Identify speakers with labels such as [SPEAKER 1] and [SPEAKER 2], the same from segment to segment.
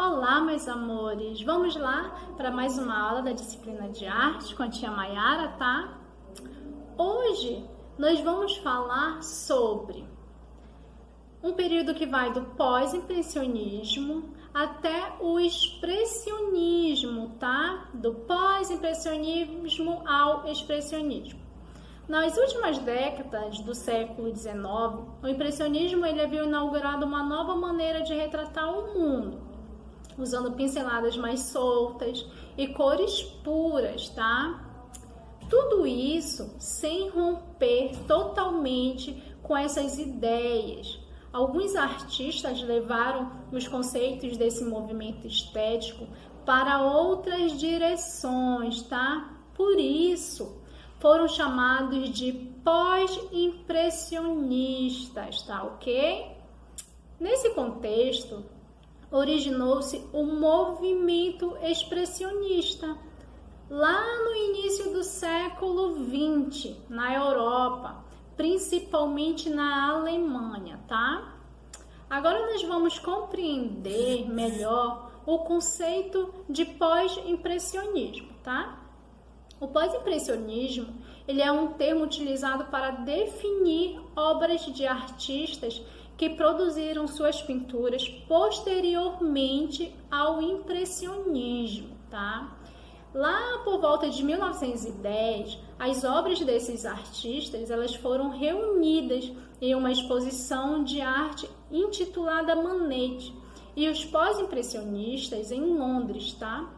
[SPEAKER 1] Olá, meus amores! Vamos lá para mais uma aula da disciplina de arte com a tia Maiara, tá? Hoje nós vamos falar sobre um período que vai do pós-impressionismo até o expressionismo, tá? Do pós-impressionismo ao expressionismo. Nas últimas décadas do século XIX, o impressionismo ele havia inaugurado uma nova maneira de retratar o mundo, usando pinceladas mais soltas e cores puras, tá? Tudo isso sem romper totalmente com essas ideias. Alguns artistas levaram os conceitos desse movimento estético para outras direções, tá? Por isso, foram chamados de pós-impressionistas, tá ok? Nesse contexto, originou-se o movimento expressionista, lá no início do século XX, na Europa, principalmente na Alemanha, tá? Agora nós vamos compreender melhor o conceito de pós-impressionismo, tá? O pós-impressionismo, ele é um termo utilizado para definir obras de artistas que produziram suas pinturas posteriormente ao impressionismo, tá? Lá por volta de 1910, as obras desses artistas, elas foram reunidas em uma exposição de arte intitulada Manet e os pós-impressionistas em Londres, tá?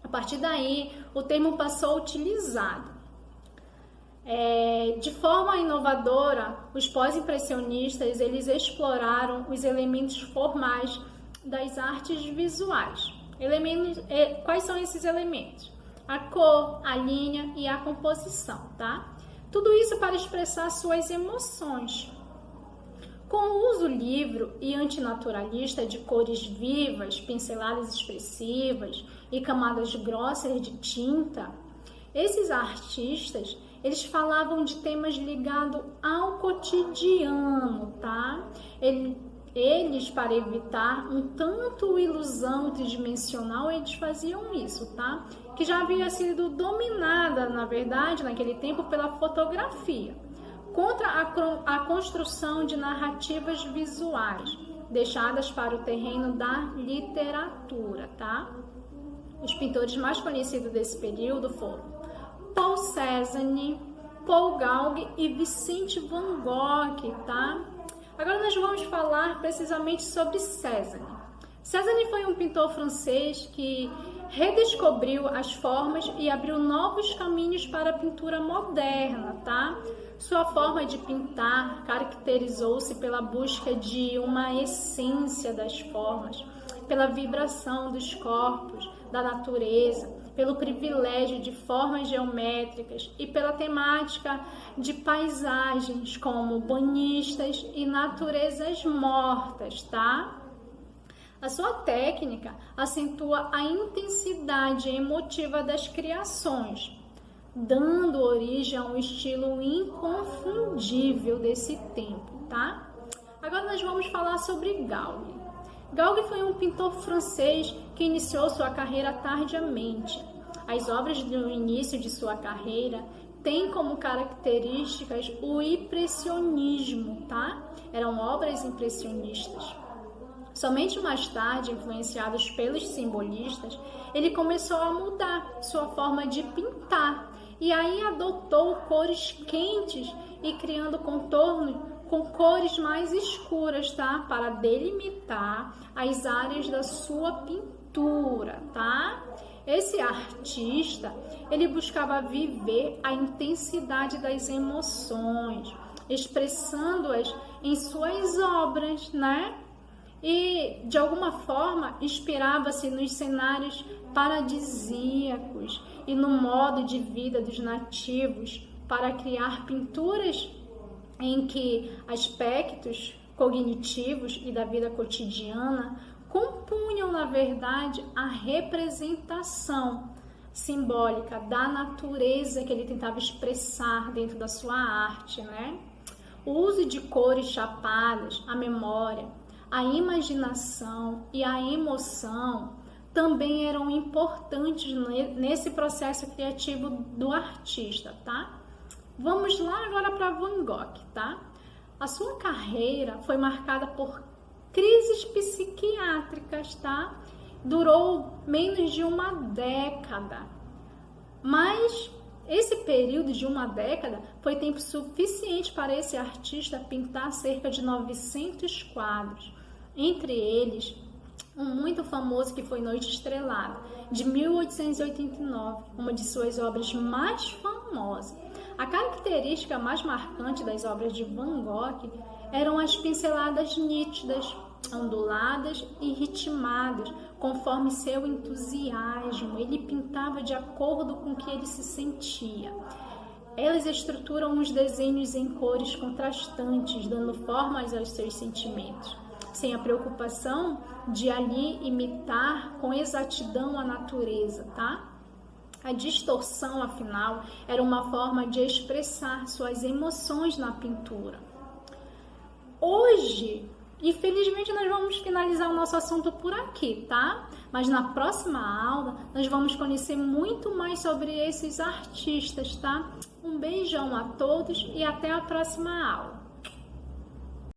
[SPEAKER 1] A partir daí, o termo passou a utilizado. De forma inovadora, os pós-impressionistas eles exploraram os elementos formais das artes visuais. Quais são esses elementos? A cor, a linha e a composição, tá? Tudo isso para expressar suas emoções. Com o uso livre e antinaturalista de cores vivas, pinceladas expressivas e camadas grossas de tinta, esses artistas eles falavam de temas ligados ao cotidiano, tá? Eles, para evitar um tanto ilusão tridimensional, eles faziam isso, tá? Que já havia sido dominada, na verdade, naquele tempo, pela fotografia, contra a construção de narrativas visuais, deixadas para o terreno da literatura, tá? Os pintores mais conhecidos desse período foram Paul Cézanne, Paul Gauguin e Vicente Van Gogh, tá? Agora nós vamos falar precisamente sobre Cézanne. Cézanne foi um pintor francês que redescobriu as formas e abriu novos caminhos para a pintura moderna, tá? Sua forma de pintar caracterizou-se pela busca de uma essência das formas, pela vibração dos corpos, da natureza, pelo privilégio de formas geométricas e pela temática de paisagens como banhistas e naturezas mortas, tá? A sua técnica acentua a intensidade emotiva das criações, dando origem a um estilo inconfundível desse tempo, tá? Agora nós vamos falar sobre Gauguin. Gauguin foi um pintor francês que iniciou sua carreira tardiamente. As obras do início de sua carreira têm como características o impressionismo, tá? Eram obras impressionistas. Somente mais tarde, influenciados pelos simbolistas, ele começou a mudar sua forma de pintar e aí adotou cores quentes e criando contornos com cores mais escuras, tá? Para delimitar as áreas da sua pintura, tá? Esse artista, ele buscava viver a intensidade das emoções, expressando-as em suas obras, né? E, de alguma forma, inspirava-se nos cenários paradisíacos e no modo de vida dos nativos para criar pinturas em que aspectos cognitivos e da vida cotidiana compunham, na verdade, a representação simbólica da natureza que ele tentava expressar dentro da sua arte, né? O uso de cores chapadas, a memória, a imaginação e a emoção também eram importantes nesse processo criativo do artista, tá? Vamos lá agora para Van Gogh, tá? A sua carreira foi marcada por crises psiquiátricas, tá? Durou menos de uma década, mas esse período de uma década foi tempo suficiente para esse artista pintar cerca de 900 quadros, entre eles um muito famoso que foi Noite Estrelada, de 1889, uma de suas obras mais famosas. A característica mais marcante das obras de Van Gogh eram as pinceladas nítidas, onduladas e ritmadas, conforme seu entusiasmo. Ele pintava de acordo com o que ele se sentia. Elas estruturam os desenhos em cores contrastantes, dando formas aos seus sentimentos, sem a preocupação de ali imitar com exatidão a natureza, tá? A distorção, afinal, era uma forma de expressar suas emoções na pintura. Hoje, infelizmente, nós vamos finalizar o nosso assunto por aqui, tá? Mas na próxima aula, nós vamos conhecer muito mais sobre esses artistas, tá? Um beijão a todos e até a próxima aula.